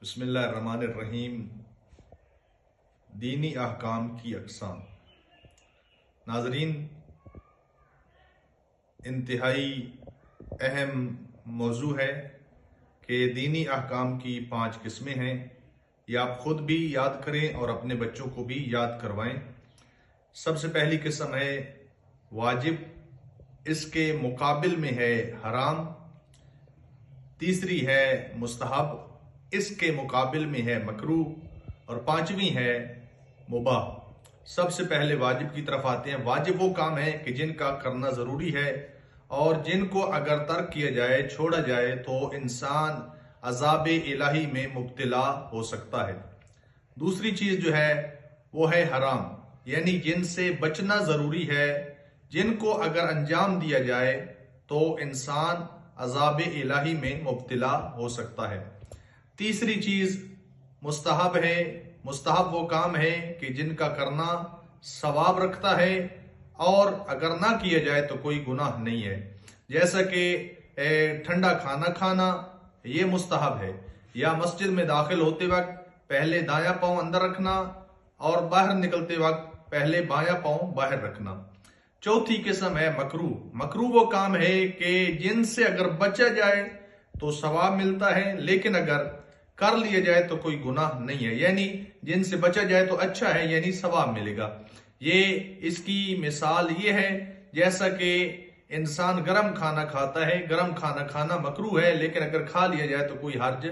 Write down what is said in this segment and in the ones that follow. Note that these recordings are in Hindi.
बिस्मिल्लाहिर्रहमानिर्रहीम। दीनी अहकाम की अक़साम। नाज़रीन, इंतहाई अहम मौजू है कि दीनी अहकाम की 5 किस्में हैं। ये आप ख़ुद भी याद करें और अपने बच्चों को भी याद करवाएं। सबसे पहली किस्म है वाजिब, इसके मुकाबिल में है हराम। तीसरी है मुस्तहब, इसके मुकाबिल में है मकरूह। और 5वीं है मुबाह। सबसे पहले वाजिब की तरफ आते हैं। वाजिब वो काम है कि जिनका करना ज़रूरी है और जिनको अगर तर्क किया जाए, छोड़ा जाए तो इंसान अज़ाब इलाही में मुब्तला हो सकता है। दूसरी चीज़ जो है वो है हराम, यानी जिनसे बचना ज़रूरी है, जिनको अगर अंजाम दिया जाए तो इंसान अज़ाब इलाही में मुब्तला हो सकता है। तीसरी चीज़ मुस्तहब है। मुस्तहब वो काम है कि जिनका करना सवाब रखता है और अगर ना किया जाए तो कोई गुनाह नहीं है। जैसा कि ठंडा खाना खाना, ये मुस्तहब है। या मस्जिद में दाखिल होते वक्त पहले दायां पाँव अंदर रखना और बाहर निकलते वक्त पहले बायां पाँव बाहर रखना। चौथी किस्म है मकरूह। मकरूह वो काम है कि जिनसे अगर बचा जाए तो सवाब मिलता है, लेकिन अगर कर लिया जाए तो कोई गुनाह नहीं है। यानी जिनसे बचा जाए तो अच्छा है, यानी सवाब मिलेगा। ये इसकी मिसाल ये है जैसा कि इंसान गर्म खाना खाता है। गर्म खाना खाना मकरूह है, लेकिन अगर खा लिया जाए तो कोई हर्ज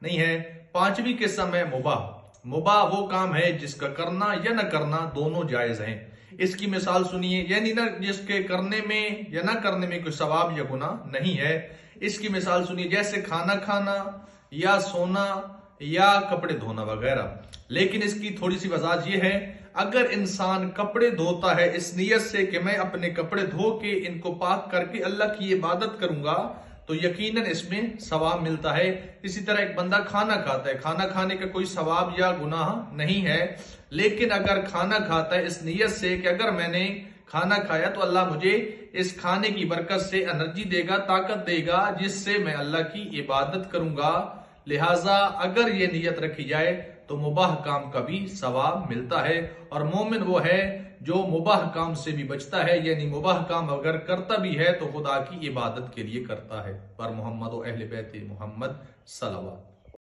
नहीं है। 5वीं किस्म है मुबाह। मुबाह वो काम है जिसका करना या न करना दोनों जायज हैं। इसकी मिसाल सुनिए, यानी ना जिसके करने में या ना करने में कोई सवाब या गुनाह नहीं है। इसकी मिसाल सुनिए, जैसे खाना खाना या सोना या कपड़े धोना वगैरह। लेकिन इसकी थोड़ी सी वजाहत यह है, अगर इंसान कपड़े धोता है इस नीयत से कि मैं अपने कपड़े धो के इनको पाक करके अल्लाह की इबादत करूंगा, तो यकीनन इसमें सवाब मिलता है। इसी तरह एक बंदा खाना खाता है, खाना खाने का कोई सवाब या गुनाह नहीं है, लेकिन अगर खाना खाता है इस नीयत से कि अगर मैंने खाना खाया तो अल्लाह मुझे इस खाने की बरकत से एनर्जी देगा, ताकत देगा, जिससे मैं अल्लाह की इबादत करूंगा। लिहाजा अगर ये नीयत रखी जाए तो मुबाह काम का भी सवाब मिलता है। और मोमिन वो है जो मुबाह काम से भी बचता है, यानी मुबाह काम अगर करता भी है तो खुदा की इबादत के लिए करता है। पर मोहम्मद व अहले बैत मोहम्मद सल्लल्लाहु अलैहि वसल्लम।